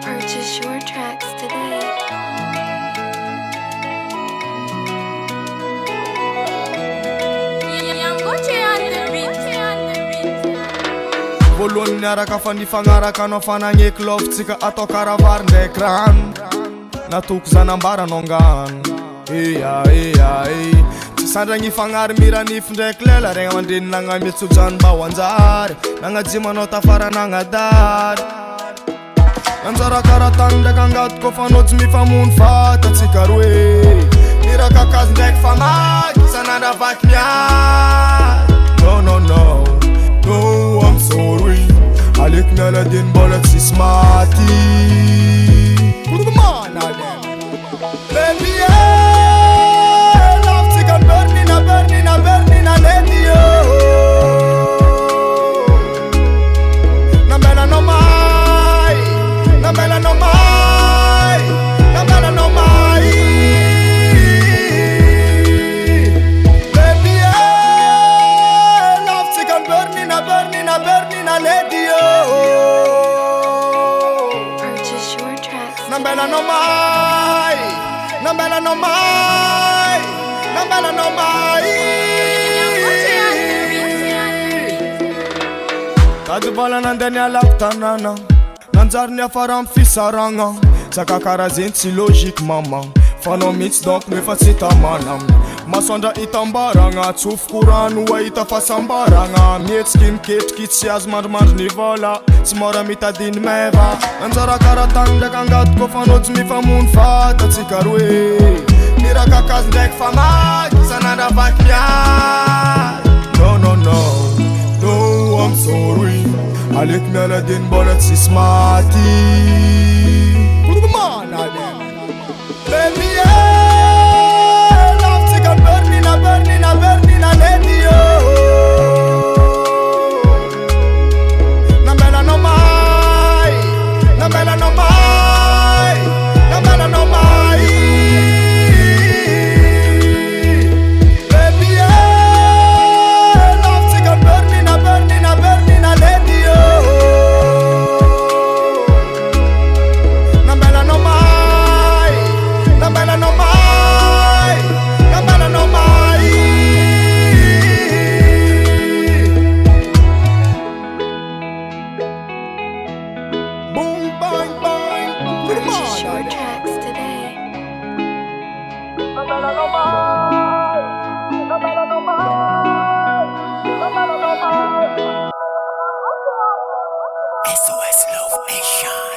Purchase your tracks today. Voalohany niaraka fa nifagnaraka anao fanagneky lovintsika atao karavary ndraiky rano natoko zanambaranao ngano tsy sandragny fagnary miranify ndraiky lela regna mandreny nagnametsojany mba ho anjary nagnajimanao tafara nagnadary nanjara karatany ndraiky angato kô fanao tsy mifamono fatatsika roe mirakakazy ndraiky famaky sanandravaky miary no I'm sorry Alek miala din mbola tsisy maty Baby yeah Laftsika bernina lady yo Namela no mai Namela no mai Namela no mai Baby yeah Laftsika bernina lady yo Purchase your tracks. Nambela no mai Nambela no mai Nambela no mai Tady vala nandany alako tanana Nanjary ny afara amy fisaragna Saka karazeny tsy logique mama Fanao mitsy donc nefa tsy tamana Masoandra itambaragna Tsofoko rano ahita fahasambaragna Mihetsiky miketriky tsy azo mandrimandry ny vola Tsy mora mitadiny meva Nanjara karatany ndraiky angato kô fanao tsy mifamono fatatsika roe mirakakazy ndraiky famaky sanandravaky miary No, I'm sorry Alek miala din mbola tsisy maty Baby yeah Laftsika bernina lady yo Namela no mai Namela no mai Namela no mai Baby yeah Laftsika bernina lady yo Namela no mai Namela no mai Namela no mai Boom bang bang Purchase your tracks today. Namela no mai Namela no mai Namela no mai SOS Love Nation.